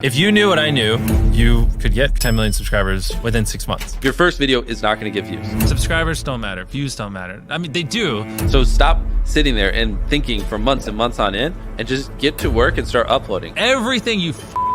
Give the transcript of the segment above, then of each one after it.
If you knew what I knew, you could get 10 million subscribers within 6 months. Your first video is not going to get views. Subscribers don't matter. Views don't matter. I mean, they do. So stop sitting there and thinking for months and months on end and just get to work and start uploading. Everything you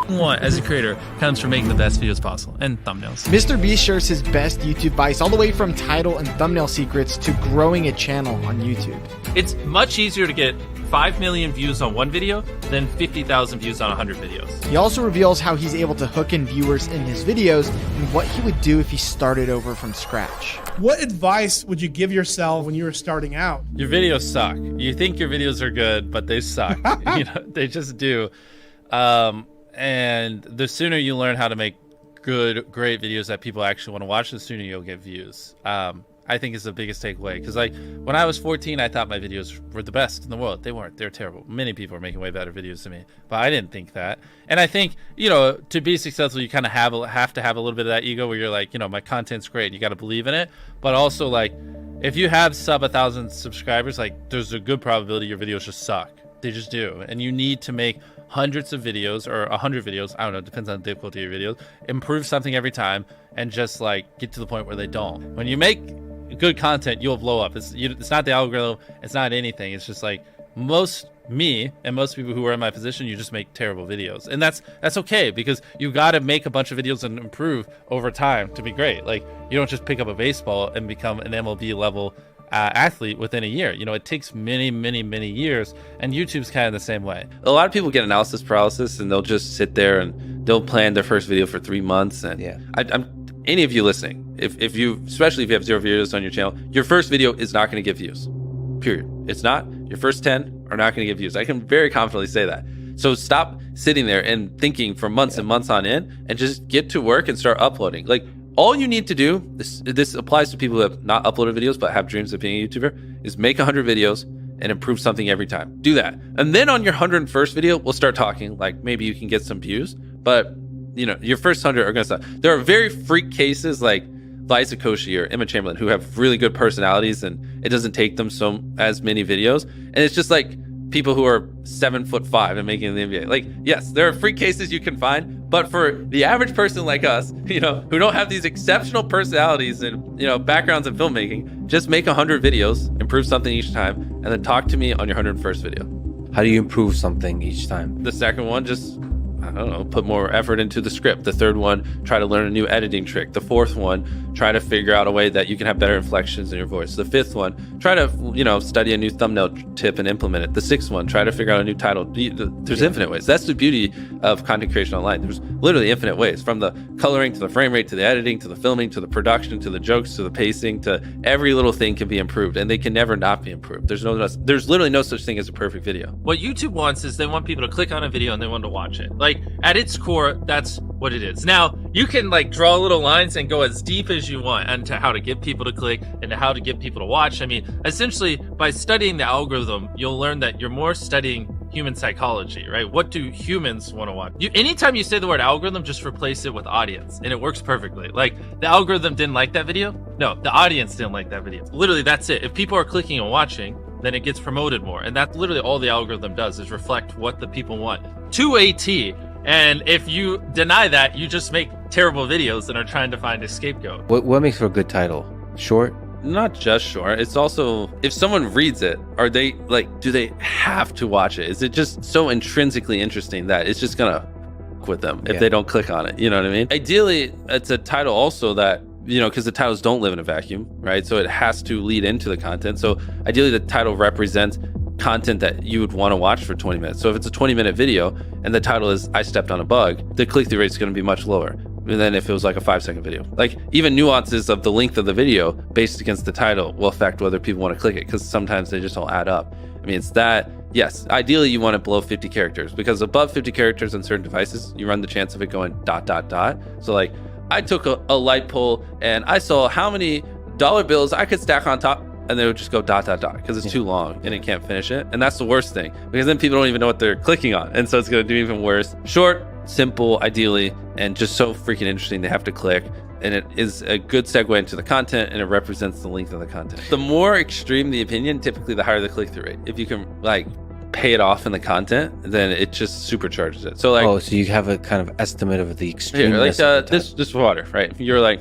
want as a creator comes from making the best videos possible and thumbnails. MrBeast shares his best YouTube advice all the way from title and thumbnail secrets to growing a channel on YouTube. It's much easier to get 5 million views on one video than 50,000 views on 100 videos. He also reveals how he's able to hook in viewers in his videos and what he would do if he started over from scratch. What advice would you give yourself when you were starting out? Your videos suck. You think your videos are good, but they suck. They just do. And the sooner you learn how to make good, great videos that people actually want to watch, the sooner you'll get views. I think is the biggest takeaway. Because like when I was 14, I thought my videos were the best in the world. They weren't. They're terrible. Many people are making way better videos than me, but I didn't think that. And I think, to be successful, you kind of have to have a little bit of that ego where you're like, my content's great. You got to believe in it. But also like, if you have sub 1,000 subscribers, like there's a good probability your videos just suck. They just do. And you need to make hundreds of videos or 100 videos. I don't know. It depends on the difficulty of your videos. Improve something every time and just like get to the point where they don't. When you make good content, you'll blow up. It's not the algorithm. It's not anything. It's just like me and most people who are in my position, you just make terrible videos. And that's okay because you got to make a bunch of videos and improve over time to be great. Like you don't just pick up a baseball and become an MLB level athlete within a year. It takes many, many, many years, and YouTube's kind of the same way. A lot of people get analysis paralysis and they'll just sit there and they'll plan their first video for 3 months. And yeah, any of you listening, especially if you have 0 videos on your channel, your first video is not going to get views. Period. It's not. Your first 10 are not going to get views. I can very confidently say that. So stop sitting there and thinking for months and months on end and just get to work and start uploading. Like all you need to do, this applies to people who have not uploaded videos but have dreams of being a YouTuber, is make 100 videos and improve something every time. Do that. And then on your 101st video, we'll start talking like maybe you can get some views, but your first 100 are going to suck. There are very freak cases like Liza Koshy or Emma Chamberlain who have really good personalities and it doesn't take them as many videos. And it's just like people who are 7'5" and making the NBA. Like, yes, there are freak cases you can find, but for the average person like us, who don't have these exceptional personalities and, backgrounds in filmmaking, just make 100 videos, improve something each time, and then talk to me on your 101st video. How do you improve something each time? The second one, just put more effort into the script. The third one, try to learn a new editing trick. The fourth one, try to figure out a way that you can have better inflections in your voice. The fifth one, try to, study a new thumbnail tip and implement it. The sixth one, try to figure out a new title. There's infinite ways. That's the beauty of content creation online. There's literally infinite ways, from the coloring to the frame rate to the editing to the filming to the production to the jokes to the pacing to every little thing can be improved, and they can never not be improved. There's literally no such thing as a perfect video. What YouTube wants is they want people to click on a video and they want to watch it. Like at its core, that's what it is. Now you can like draw little lines and go as deep as you want into how to get people to click and how to get people to watch. I mean, essentially by studying the algorithm, you'll learn that you're more studying human psychology, right? What do humans want to watch? Anytime you say the word algorithm, just replace it with audience and it works perfectly. Like the algorithm didn't like that video. No, the audience didn't like that video. Literally, that's it. If people are clicking and watching, then it gets promoted more. And that's literally all the algorithm does, is reflect what the people want to a T. And if you deny that, you just make terrible videos and are trying to find a scapegoat. What makes for a good title? Short? Not just short. It's also, if someone reads it, are they like, do they have to watch it? Is it just so intrinsically interesting that it's just gonna with them if they don't click on it? You know what I mean? Ideally, it's a title also that, because the titles don't live in a vacuum, right? So it has to lead into the content. So ideally the title represents content that you would want to watch for 20 minutes. So if it's a 20-minute video and the title is I stepped on a bug, the click-through rate is going to be much lower than if it was like a 5-second video. Like even nuances of the length of the video based against the title will affect whether people want to click it, because sometimes they just don't add up. I mean, it's that, yes, ideally you want it below 50 characters, because above 50 characters on certain devices, you run the chance of it going ... So like I took a light pole and I saw how many dollar bills I could stack on top, and they would just go ... because it's too long and it can't finish it. And that's the worst thing, because then people don't even know what they're clicking on. And so it's going to do even worse. Short, simple, ideally, and just so freaking interesting they have to click. And it is a good segue into the content, and it represents the length of the content. The more extreme the opinion, typically the higher the click-through rate. If you can like pay it off in the content, then it just supercharges it. So like, Oh, so you have a kind of estimate of the extreme. here, like this water, right? You're like,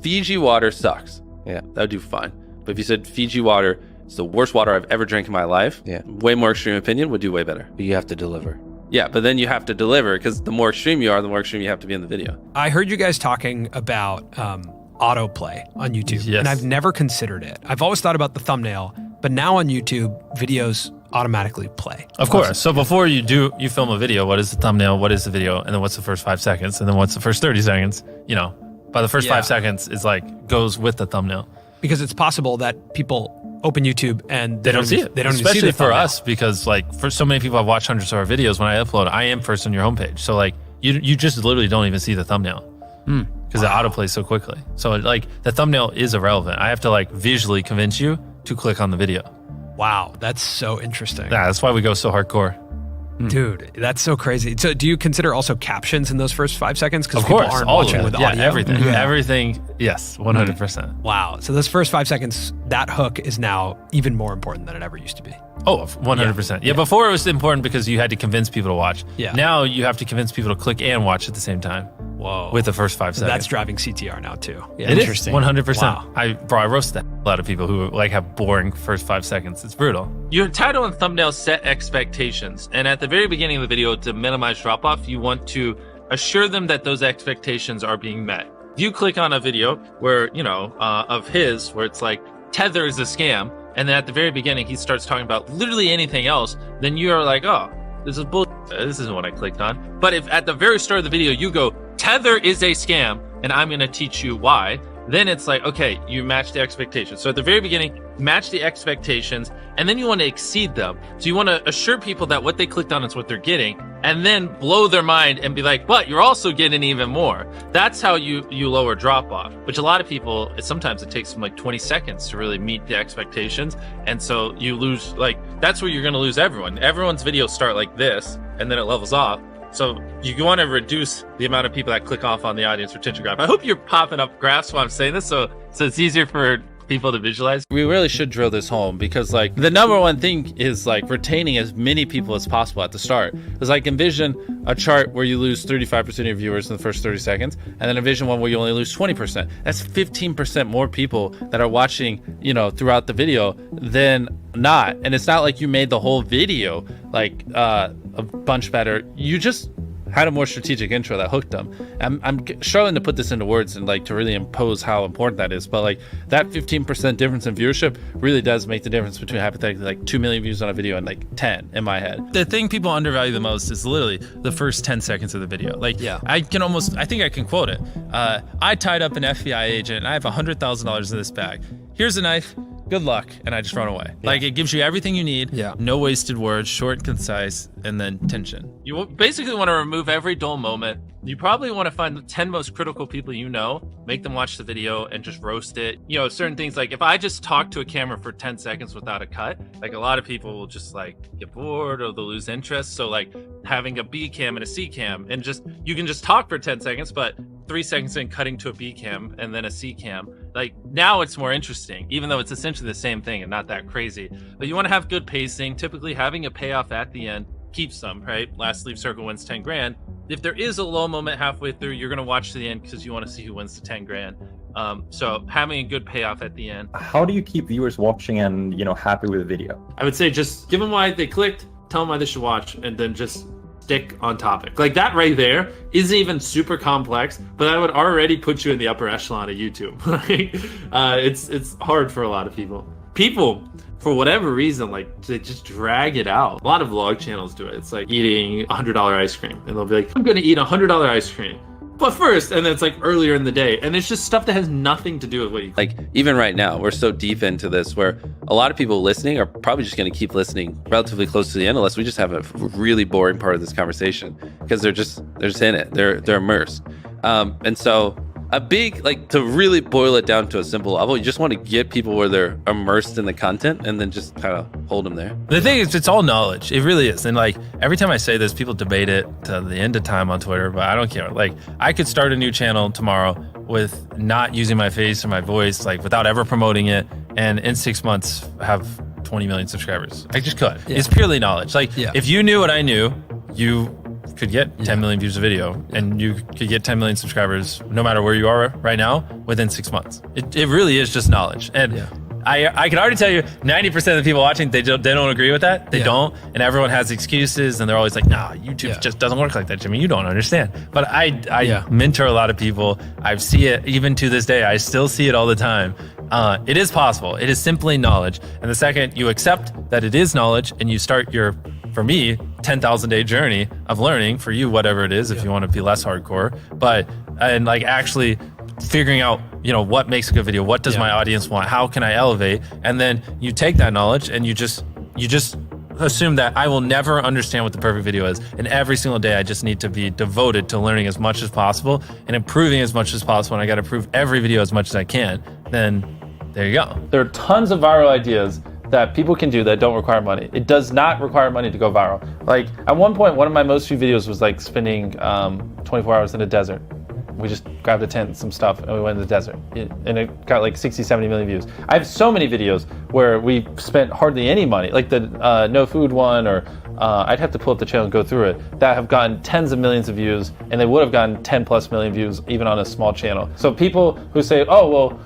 Fiji water sucks. Yeah. That would do fine. But if you said Fiji water is the worst water I've ever drank in my life, Yeah. way more extreme opinion would do way better. But you have to deliver. Yeah, but then you have to deliver, because the more extreme you are, the more extreme you have to be in the video. I heard you guys talking about autoplay on YouTube, Yes. and I've never considered it. I've always thought about the thumbnail, but now on YouTube, videos automatically play. Of course. So before you film a video, what is the thumbnail? What is the video? And then what's the first 5 seconds? And then what's the first 30 seconds? You know, by the first Yeah. 5 seconds is like goes with the thumbnail. Because it's possible that people open YouTube and They don't see it. They don't even Especially see the for thumbnail. us, because like for so many people I've watched hundreds of our videos, when I upload, I am first on your homepage. So like you just literally don't even see the thumbnail. Because it autoplays so quickly. So like the thumbnail is irrelevant. I have to like visually convince you to click on the video. Wow, that's so interesting. Yeah, that's why we go so hardcore. Dude, that's so crazy. So do you consider also captions in those first 5 seconds? Because Of people course, aren't all of watching it. with Yeah, audio. everything. Yeah. Everything, yes, 100%. Wow. So those first 5 seconds, that hook is now even more important than it ever used to be. Oh, 100%. Yeah, before it was important because you had to convince people to watch. Yeah. Now you have to convince people to click and watch at the same time. Whoa. With the first 5 seconds. That's driving CTR now too. Yeah. It is, Interesting. 100%. Wow. I roasted a lot of people who like have boring first 5 seconds. It's brutal. Your title and thumbnail set expectations, and at the very beginning of the video, to minimize drop-off, you want to assure them that those expectations are being met. You click on a video where, you know, of his, where it's like, Tether is a scam, and then at the very beginning, he starts talking about literally anything else, then you are like, oh, this is bullshit. This isn't what I clicked on. But if at the very start of the video, you go, Tether is a scam, and I'm going to teach you why, then it's like, okay, you match the expectations. So at the very beginning, match the expectations, and then you want to exceed them. So you want to assure people that what they clicked on is what they're getting, and then blow their mind and be like, but you're also getting even more. That's how you lower drop off, which a lot of people, sometimes it takes them like 20 seconds to really meet the expectations. And so you lose, like, that's where you're going to lose everyone. Everyone's videos start like this, and then it levels off. So you want to reduce the amount of people that click off on the audience retention graph. I hope you're popping up graphs while I'm saying this, so it's easier for people to visualize. We really should drill this home, because like the number one thing is like retaining as many people as possible at the start. It's like envision a chart where you lose 35% of your viewers in the first 30 seconds, and then envision one where you only lose 20%. That's 15% more people that are watching, you know, throughout the video than not. And it's not like you made the whole video like a bunch better. You just had a more strategic intro that hooked them. I'm struggling to put this into words and like to really impose how important that is, but like that 15% difference in viewership really does make the difference between hypothetically like 2 million views on a video and like 10 in my head. The thing people undervalue the most is literally the first 10 seconds of the video. Like, Yeah. I think I can quote it. I tied up an FBI agent and I have $100,000 in this bag. Here's a knife. Good luck, and I just run away. Like, it gives you everything you need. Yeah. No wasted words, short and concise, and then tension. You basically want to remove every dull moment. You probably want to find the 10 most critical people you know, make them watch the video and just roast it. You know, certain things like if I just talk to a camera for 10 seconds without a cut, like a lot of people will just like get bored or they'll lose interest. So like having a B cam and a C cam and just, you can just talk for 10 seconds, but 3 seconds in cutting to a B cam and then a C cam, like now it's more interesting, even though it's essentially the same thing and not that crazy. But you want to have good pacing. Typically having a payoff at the end keeps them, right? Last sleeve circle wins 10 grand. If there is a low moment halfway through, you're going to watch to the end because you want to see who wins the 10 grand. So having a good payoff at the end. How do you keep viewers watching and, you know, happy with the video? I would say just give them why they clicked, tell them why they should watch, and then just stick on topic. Like that right there isn't even super complex, but that would already put you in the upper echelon of YouTube. It's hard for a lot of people. People, for whatever reason, like they just drag it out. A lot of vlog channels do it. It's like eating $100 ice cream, and they'll be like, I'm gonna eat $100 ice cream. But first, and then it's like earlier in the day, and it's just stuff that has nothing to do with what you Like even right now, we're so deep into this where a lot of people listening are probably just going to keep listening relatively close to the end, unless we just have a really boring part of this conversation, because they're just in it. They're immersed. And so a big, like, to really boil it down to a simple level, you just want to get people where they're immersed in the content and then just kind of hold them there. The thing is, it's all knowledge. It really is. And like every time I say this, people debate it to the end of time on Twitter, but I don't care. Like I could start a new channel tomorrow with not using my face or my voice, like without ever promoting it. And in 6 months have 20 million subscribers. I just could. It's purely knowledge. Like Yeah. if you knew what I knew, you could get 10 million views a video, and you could get 10 million subscribers no matter where you are right now within 6 months. It really is just knowledge. And I can already tell you 90% of the people watching, they don't agree with that. They don't. And everyone has excuses, and they're always like, nah, YouTube just doesn't work like that, Jimmy. You don't understand. But I mentor a lot of people. I see it even to this day. I still see it all the time. It is possible. It is simply knowledge. And the second you accept that it is knowledge and you start your, for me, 10,000 day journey of learning, for you, whatever it is, if you want to be less hardcore, and like actually figuring out, you know, what makes a good video, what does my audience want, how can I elevate, and then you take that knowledge and you just assume that I will never understand what the perfect video is, and every single day I just need to be devoted to learning as much as possible and improving as much as possible, and I got to improve every video as much as I can. Then there you go. There are tons of viral ideas that people can do that don't require money. It does not require money to go viral. Like at one point, one of my most viewed videos was like spending 24 hours in a desert. We just grabbed a tent and some stuff and we went in the desert, and it got like 60, 70 million views. I have so many videos where we spent hardly any money, like the no food one, or I'd have to pull up the channel and go through it, that have gotten tens of millions of views, and they would have gotten 10 plus million views even on a small channel. So people who say, oh, well,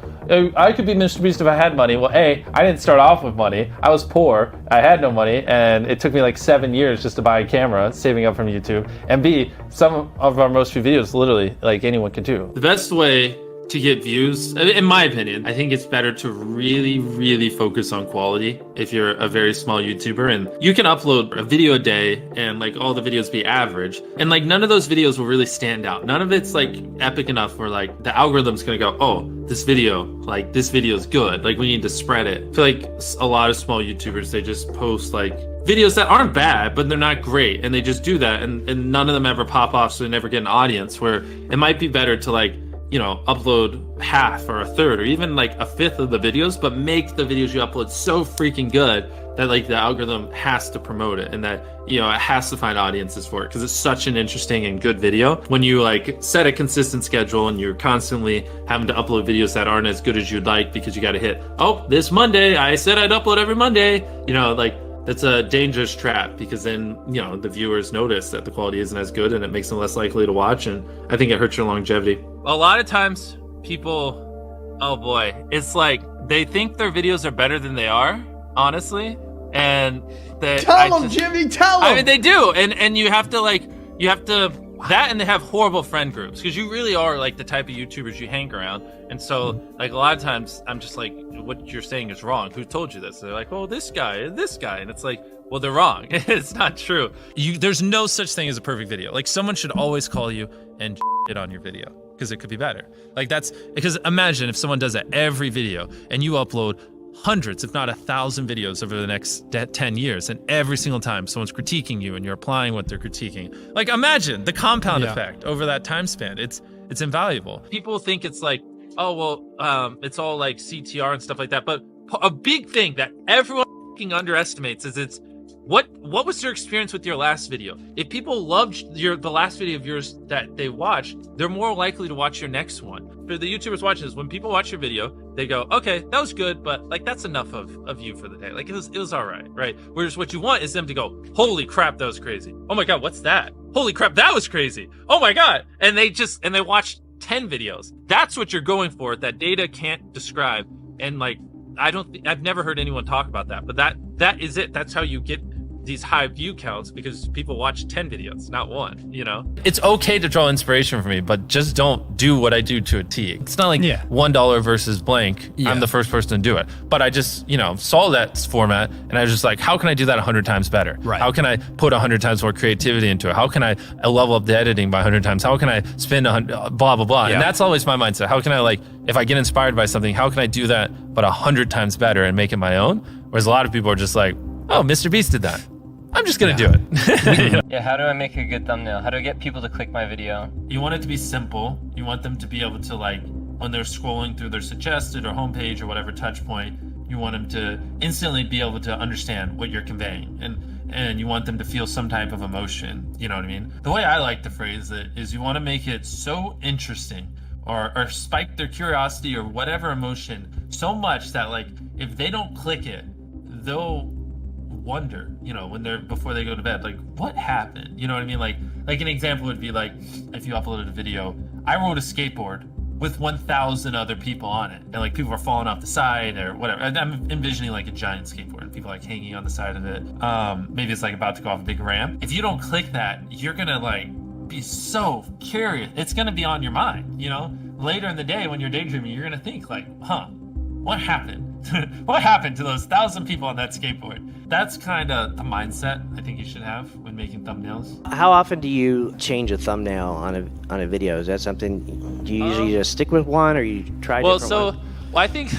I could be MrBeast if I had money. Well, A, I didn't start off with money. I was poor. I had no money, and it took me like 7 years just to buy a camera, saving up from YouTube. And B, some of our most viewed videos, literally, like anyone can do. The best way to get views, in my opinion, I think it's better to really, really focus on quality if you're a very small YouTuber, and you can upload a video a day and like all the videos be average, and like none of those videos will really stand out. None of it's like epic enough where like the algorithm's gonna go, oh, this video is good, like we need to spread it. I feel like a lot of small YouTubers, they just post like videos that aren't bad, but they're not great, and they just do that, and none of them ever pop off, so they never get an audience. Where it might be better to like, you know, upload half or a third or even like a fifth of the videos, but make the videos you upload so freaking good that like the algorithm has to promote it, and that, you know, it has to find audiences for it, because it's such an interesting and good video. When you like set a consistent schedule and you're constantly having to upload videos that aren't as good as you'd like because you got to hit, oh, this Monday, I said I'd upload every Monday, you know, like that's a dangerous trap, because then, you know, the viewers notice that the quality isn't as good and it makes them less likely to watch, and I think it hurts your longevity. A lot of times people, oh boy, it's like they think their videos are better than they are, honestly, and tell them, Jimmy, tell them. I mean, they do, and you have to that, and they have horrible friend groups, because you really are like the type of YouTubers you hang around. And so like a lot of times I'm just like, what you're saying is wrong. Who told you this? They're like, oh, this guy. And it's like, well, they're wrong. It's not true. There's no such thing as a perfect video. Like someone should always call you and shit on your video, because it could be better. Like that's because imagine if someone does that every video and you upload hundreds, if not 1,000 videos over the next 10 years, and every single time someone's critiquing you and you're applying what they're critiquing. Like imagine the compound effect over that time span. It's invaluable. People think it's like, oh, well, it's all like CTR and stuff like that. But a big thing that everyone underestimates is it's what was your experience with your last video? If people loved the last video of yours that they watched, they're more likely to watch your next one. For the YouTubers watching this, when people watch your video, they go, okay, that was good, but like that's enough of you for the day. Like it was all right, right? Whereas what you want is them to go, holy crap, that was crazy. Oh my God, what's that? Holy crap, that was crazy. Oh my God. And they watch 10 videos. That's what you're going for, that data can't describe. And like, I've never heard anyone talk about that, but that is it. That's how you get these high view counts, because people watch 10 videos, not one, you know? It's okay to draw inspiration from me, but just don't do what I do to a T. It's not like $1 versus blank. I'm the first person to do it. But I just, you know, saw that format and I was just like, how can I do that 100 times better? Right. How can I put 100 times more creativity into it? How can I level up the editing by 100 times? How can I spend 100, blah, blah, blah. And that's always my mindset. How can I, like, if I get inspired by something, how can I do that but 100 times better and make it my own? Whereas a lot of people are just like, oh, MrBeast did that. I'm just gonna do it. Yeah, how do I make a good thumbnail? How do I get people to click my video? You want it to be simple. You want them to be able to, like, when they're scrolling through their suggested or homepage or whatever touch point, you want them to instantly be able to understand what you're conveying. And you want them to feel some type of emotion. You know what I mean? The way I like to phrase it is you want to make it so interesting or spike their curiosity or whatever emotion so much that, like, if they don't click it, they'll wonder, you know, when they're before they go to bed, like, what happened? You know what I mean? Like an example would be like if you uploaded a video, I rode a skateboard with 1,000 other people on it, and like people are falling off the side or whatever. And I'm envisioning like a giant skateboard and people like hanging on the side of it. Maybe it's like about to go off a big ramp. If you don't click that, you're gonna like be so curious. It's gonna be on your mind, you know? Later in the day when you're daydreaming, you're gonna think like, huh, what happened? What happened to those 1,000 people on that skateboard? That's kind of the mindset I think you should have when making thumbnails. How often do you change a thumbnail on a video? Is that something, do you usually just stick with one, or you try different ones? Well, I think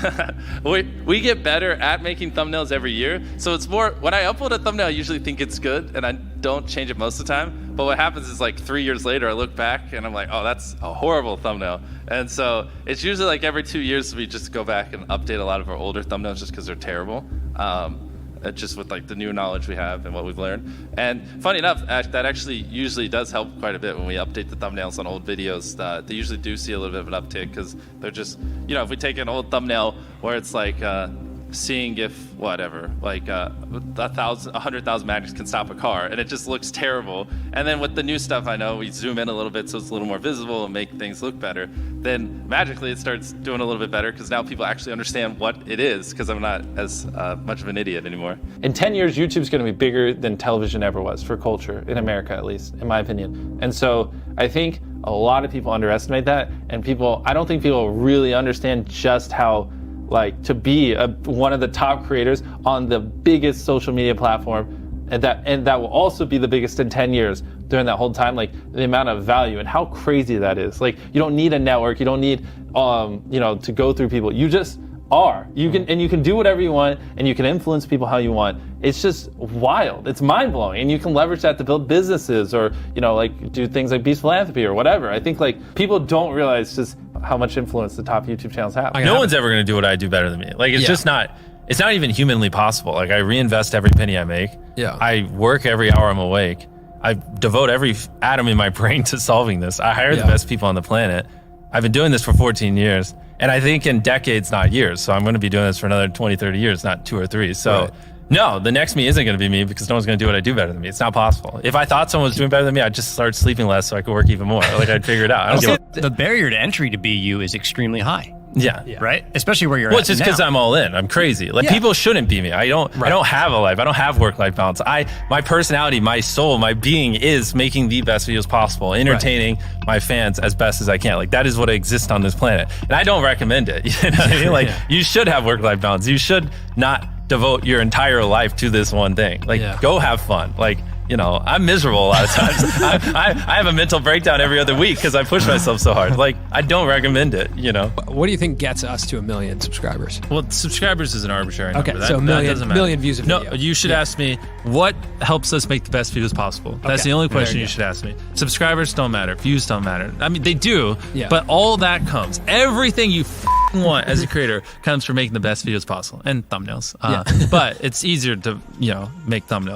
we get better at making thumbnails every year. So it's more, when I upload a thumbnail, I usually think it's good and I don't change it most of the time. But what happens is like 3 years later, I look back and I'm like, oh, that's a horrible thumbnail. And so it's usually like every 2 years we just go back and update a lot of our older thumbnails just because they're terrible. Just with like the new knowledge we have and what we've learned. And funny enough, that actually usually does help quite a bit when we update the thumbnails on old videos. They usually do see a little bit of an uptick because they're just, you know, if we take an old thumbnail where it's like seeing if whatever, like 100,000 magnets can stop a car, and it just looks terrible. And then with the new stuff, I know we zoom in a little bit so it's a little more visible and make things look better. Then magically it starts doing a little bit better because now people actually understand what it is because I'm not as much of an idiot anymore. In 10 years, YouTube's going to be bigger than television ever was for culture, in America at least, in my opinion. And so I think a lot of people underestimate that, and I don't think people really understand just how, like, to be one of the top creators on the biggest social media platform, and that will also be the biggest in 10 years during that whole time, like the amount of value and how crazy that is. Like, you don't need a network, you don't need you know, to go through people. You just are. You can do whatever you want, and you can influence people how you want. It's just wild. It's mind-blowing, and you can leverage that to build businesses, or, you know, like do things like Beast Philanthropy or whatever. I think like people don't realize just how much influence the top YouTube channels have. No one's ever going to do what I do better than me. Like, it's just not, it's not even humanly possible. Like, I reinvest every penny I make. Yeah. I work every hour I'm awake. I devote every atom in my brain to solving this. I hire the best people on the planet. I've been doing this for 14 years. And I think in decades, not years. So I'm going to be doing this for another 20, 30 years, not 2 or 3. So no, the next me isn't going to be me because no one's going to do what I do better than me. It's not possible. If I thought someone was doing better than me, I'd just start sleeping less so I could work even more. Like, I'd figure it out. The barrier to entry to be you is extremely high. Yeah. Right? Especially where you're well, at it's just now. because I'm all in. I'm crazy. Like, people shouldn't be me. I don't have a life. I don't have work-life balance. My personality, my soul, my being is making the best videos possible, entertaining my fans as best as I can. Like, that is what exists on this planet. And I don't recommend it. You know what I mean? Like, you should have work-life balance. You should not devote your entire life to this one thing. Like, go have fun. Like, you know, I'm miserable a lot of times. I have a mental breakdown every other week because I push myself so hard. Like, I don't recommend it, you know. What do you think gets us to 1 million subscribers? Well, subscribers is an arbitrary number. Okay, so a million views of video. No, you should ask me, what helps us make the best videos possible? That's the only question you should ask me. Subscribers don't matter. Views don't matter. I mean, they do, but all that comes. Everything you want as a creator comes from making the best videos possible and thumbnails. But it's easier to, you know, make thumbnails.